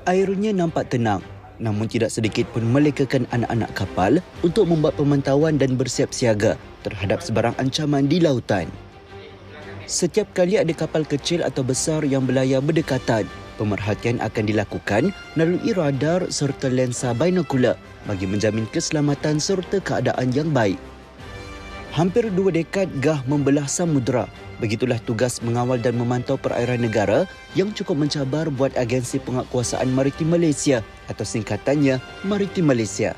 Airnya nampak tenang, namun tidak sedikit pun melekakan anak-anak kapal untuk membuat pemantauan dan bersiap siaga terhadap sebarang ancaman di lautan. Setiap kali ada kapal kecil atau besar yang berlayar berdekatan, pemerhatian akan dilakukan melalui radar serta lensa binokular bagi menjamin keselamatan serta keadaan yang baik. Hampir 2 dekad gah membelah samudera. Begitulah tugas mengawal dan memantau perairan negara yang cukup mencabar buat Agensi Penguatkuasaan Maritim Malaysia atau singkatannya Maritim Malaysia.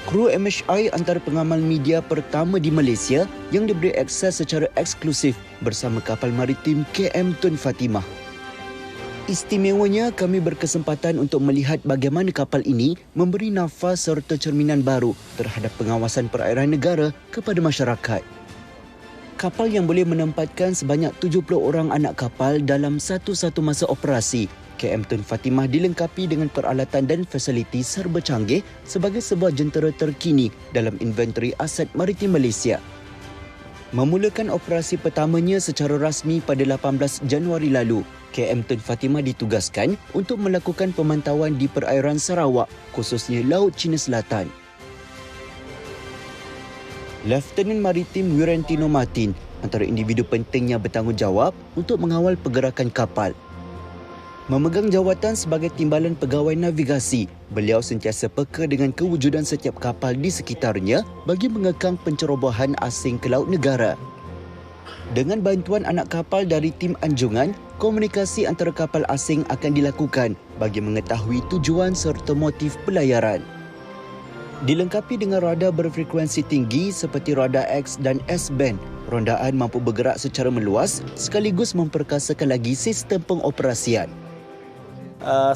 Kru MHI antara pengamal media pertama di Malaysia yang diberi akses secara eksklusif bersama kapal maritim KM Tun Fatimah. Istimewanya, kami berkesempatan untuk melihat bagaimana kapal ini memberi nafas serta cerminan baru terhadap pengawasan perairan negara kepada masyarakat. Kapal yang boleh menempatkan sebanyak 70 orang anak kapal dalam satu-satu masa operasi, KM Tun Fatimah dilengkapi dengan peralatan dan fasiliti serba canggih sebagai sebuah jentera terkini dalam inventori aset maritim Malaysia. Memulakan operasi pertamanya secara rasmi pada 18 Januari lalu, KM Tun Fatimah ditugaskan untuk melakukan pemantauan di perairan Sarawak, khususnya Laut Cina Selatan. Lieutenant Maritim Wirentino Martin antara individu penting yang bertanggungjawab untuk mengawal pergerakan kapal. Memegang jawatan sebagai timbalan pegawai navigasi, beliau sentiasa peka dengan kewujudan setiap kapal di sekitarnya bagi mengekang pencerobohan asing ke laut negara. Dengan bantuan anak kapal dari tim anjungan, komunikasi antara kapal asing akan dilakukan bagi mengetahui tujuan serta motif pelayaran. Dilengkapi dengan radar berfrekuensi tinggi seperti radar X dan S-band, rondaan mampu bergerak secara meluas sekaligus memperkasakan lagi sistem pengoperasian.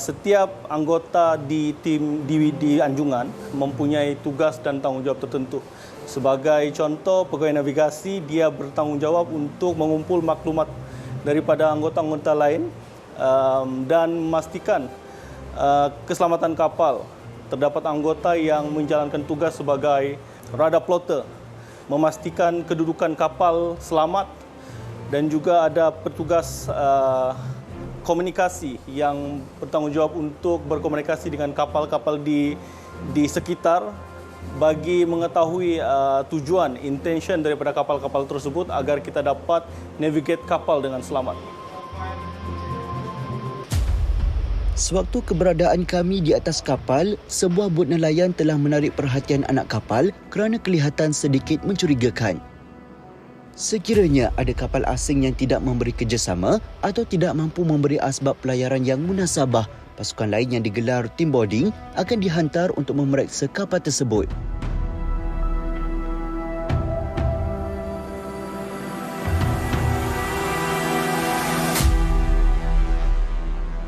Setiap anggota di tim di anjungan mempunyai tugas dan tanggungjawab tertentu. Sebagai contoh, pegawai navigasi dia bertanggungjawab untuk mengumpul maklumat daripada anggota-anggota lain dan memastikan keselamatan kapal. Terdapat anggota yang menjalankan tugas sebagai radar plotter, memastikan kedudukan kapal selamat, dan juga ada petugas komunikasi yang bertanggungjawab untuk berkomunikasi dengan kapal-kapal di sekitar bagi mengetahui tujuan, intention daripada kapal-kapal tersebut agar kita dapat navigate kapal dengan selamat. Sewaktu keberadaan kami di atas kapal, sebuah bot nelayan telah menarik perhatian anak kapal kerana kelihatan sedikit mencurigakan. Sekiranya ada kapal asing yang tidak memberi kerjasama atau tidak mampu memberi asbab pelayaran yang munasabah, pasukan lain yang digelar team boarding akan dihantar untuk memeriksa kapal tersebut.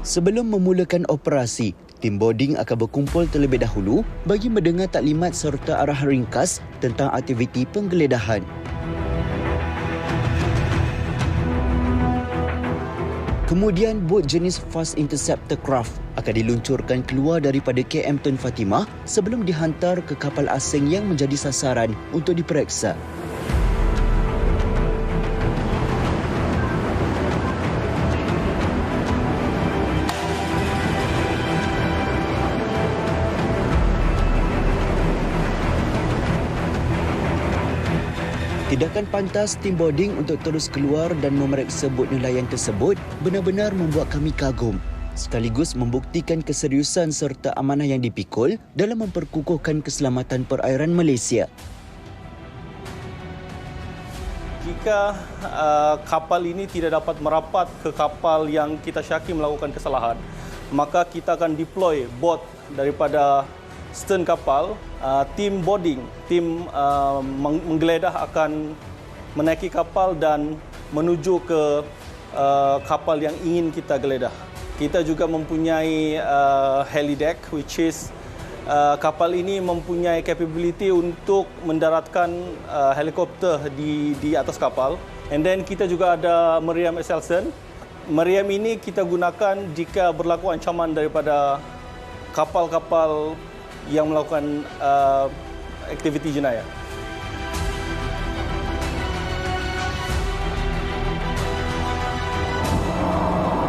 Sebelum memulakan operasi, tim boarding akan berkumpul terlebih dahulu bagi mendengar taklimat serta arahan ringkas tentang aktiviti penggeledahan. Kemudian, bot jenis Fast Interceptor Craft akan diluncurkan keluar daripada KM Tun Fatimah sebelum dihantar ke kapal asing yang menjadi sasaran untuk diperiksa. Tindakan pantas tim boarding untuk terus keluar dan memeriksa bot nelayan tersebut benar-benar membuat kami kagum, sekaligus membuktikan keseriusan serta amanah yang dipikul dalam memperkukuhkan keselamatan perairan Malaysia. Jika kapal ini tidak dapat merapat ke kapal yang kita syaki melakukan kesalahan, maka kita akan deploy bot daripada stern kapal, tim boarding, tim menggeledah akan menaiki kapal dan menuju ke kapal yang ingin kita geledah. Kita juga mempunyai helideck, which is kapal ini mempunyai capability untuk mendaratkan helikopter di atas kapal. And then kita juga ada meriam Excelsen. Meriam ini kita gunakan jika berlaku ancaman daripada kapal-kapal yang melakukan aktiviti jenayah.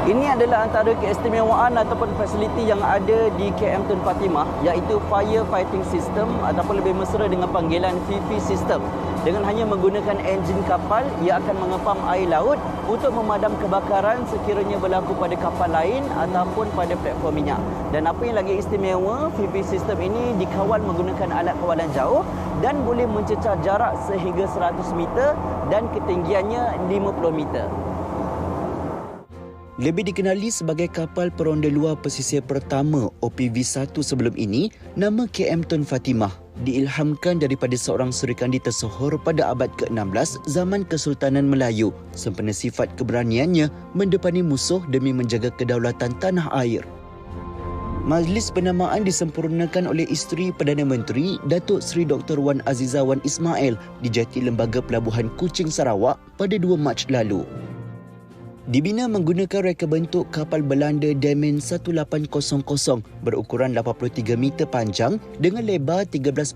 Ini adalah antara keistimewaan ataupun fasiliti yang ada di KM Tun Fatimah, iaitu Fire Fighting System ataupun lebih mesra dengan panggilan FIFI System. Dengan hanya menggunakan enjin kapal, ia akan mengepam air laut untuk memadam kebakaran sekiranya berlaku pada kapal lain ataupun pada platform minyak. Dan apa yang lagi istimewa, FIFI System ini dikawal menggunakan alat kawalan jauh dan boleh mencecah jarak sehingga 100 meter dan ketinggiannya 50 meter. Lebih dikenali sebagai kapal peronda luar pesisir pertama OPV-1 sebelum ini, nama KM Tun Fatimah diilhamkan daripada seorang Serikandi tersohor pada abad ke-16 zaman Kesultanan Melayu sempena sifat keberaniannya mendepani musuh demi menjaga kedaulatan tanah air. Majlis penamaan disempurnakan oleh isteri Perdana Menteri Datuk Seri Dr. Wan Azizah Wan Ismail di jati Lembaga Pelabuhan Kuching Sarawak pada 2 Mac lalu. Dibina menggunakan reka bentuk kapal Belanda Damen 1800 berukuran 83 meter panjang dengan lebar 13.7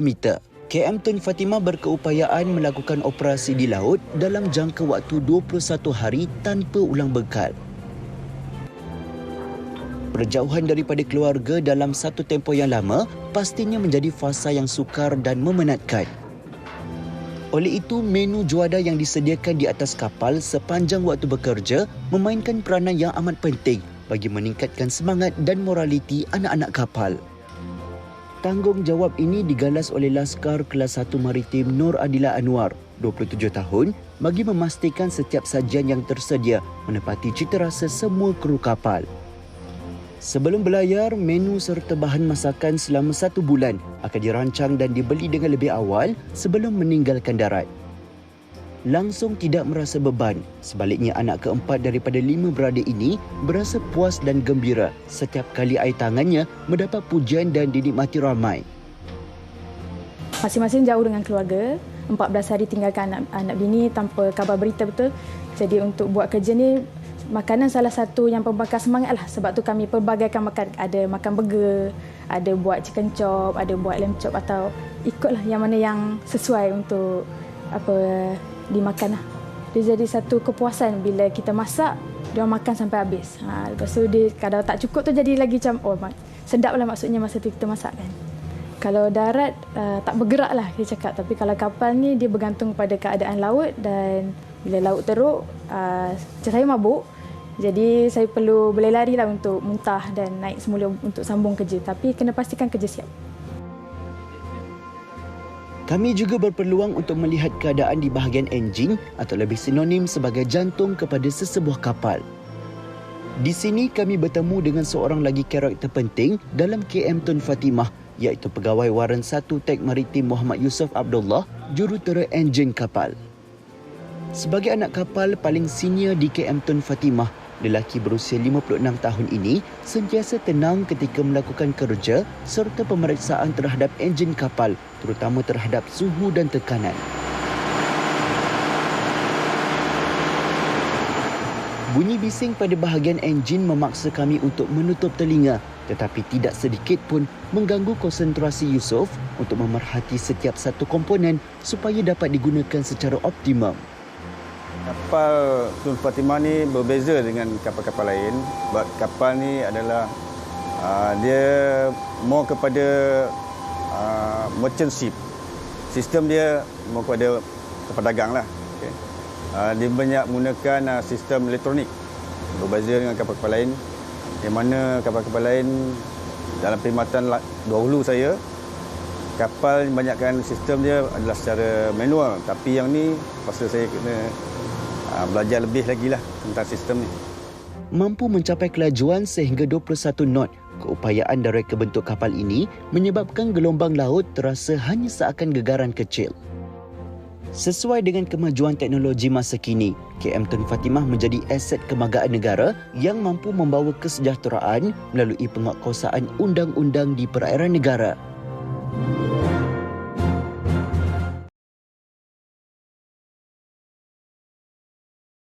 meter. KM Tun Fatimah berkeupayaan melakukan operasi di laut dalam jangka waktu 21 hari tanpa ulang bekal. Perjauhan daripada keluarga dalam satu tempoh yang lama pastinya menjadi fasa yang sukar dan memenatkan. Oleh itu, menu juada yang disediakan di atas kapal sepanjang waktu bekerja memainkan peranan yang amat penting bagi meningkatkan semangat dan moraliti anak-anak kapal. Tanggungjawab ini digalas oleh Laskar Kelas 1 Maritim Nur Adila Anwar, 27 tahun, bagi memastikan setiap sajian yang tersedia menepati citarasa semua kru kapal. Sebelum berlayar, menu serta bahan masakan selama 1 bulan akan dirancang dan dibeli dengan lebih awal sebelum meninggalkan darat. Langsung tidak merasa beban, sebaliknya anak keempat daripada 5 beradik ini berasa puas dan gembira setiap kali air tangannya mendapat pujian dan dinikmati ramai. Masing-masing jauh dengan keluarga, 14 hari tinggalkan anak bini tanpa kabar berita betul. Jadi untuk buat kerja ni, makanan salah satu yang pembakar semangat lah. Sebab tu kami pelbagaikan makan. Ada makan burger, ada buat chicken chop, ada buat lamb chop atau ikutlah yang mana yang sesuai untuk dimakan lah. Dia jadi satu kepuasan bila kita masak, dia makan sampai habis. Lepas tu dia kadang tak cukup tu jadi lagi macam, sedap lah maksudnya masa tu kita masak kan. Kalau darat tak bergerak lah dia cakap. Tapi kalau kapal ni dia bergantung pada keadaan laut dan bila laut teruk, saya mabuk. Jadi saya perlu boleh lari lah untuk muntah dan naik semula untuk sambung kerja. Tapi kena pastikan kerja siap. Kami juga berpeluang untuk melihat keadaan di bahagian enjin atau lebih sinonim sebagai jantung kepada sesebuah kapal. Di sini kami bertemu dengan seorang lagi karakter penting dalam KM Tun Fatimah, iaitu Pegawai Waran 1 Tek Maritim Muhammad Yusof Abdullah, jurutera enjin kapal. Sebagai anak kapal paling senior di KM Tun Fatimah, lelaki berusia 56 tahun ini sentiasa tenang ketika melakukan kerja serta pemeriksaan terhadap enjin kapal, terutama terhadap suhu dan tekanan. Bunyi bising pada bahagian enjin memaksa kami untuk menutup telinga, tetapi tidak sedikit pun mengganggu konsentrasi Yusof untuk memerhati setiap satu komponen supaya dapat digunakan secara optimum. Kapal Tun Fatimah ni berbeza dengan kapal-kapal lain. Sebab kapal ni adalah dia more kepada merchant ship. Sistem dia more kepada kapal dagang lah. Okay. Dia banyak menggunakan sistem elektronik. Berbeza dengan kapal-kapal lain. Yang mana kapal-kapal lain dalam perkhidmatan dahulu saya, kapal banyakkan sistem dia adalah secara manual. Tapi yang ni pasal saya kena belajar lebih lagi lah tentang sistem ni. Mampu mencapai kelajuan sehingga 21 knot, keupayaan dan reka bentuk kapal ini menyebabkan gelombang laut terasa hanya seakan gegaran kecil. Sesuai dengan kemajuan teknologi masa kini, KM Tun Fatimah menjadi aset kemagaan negara yang mampu membawa kesejahteraan melalui penguatkuasaan undang-undang di perairan negara.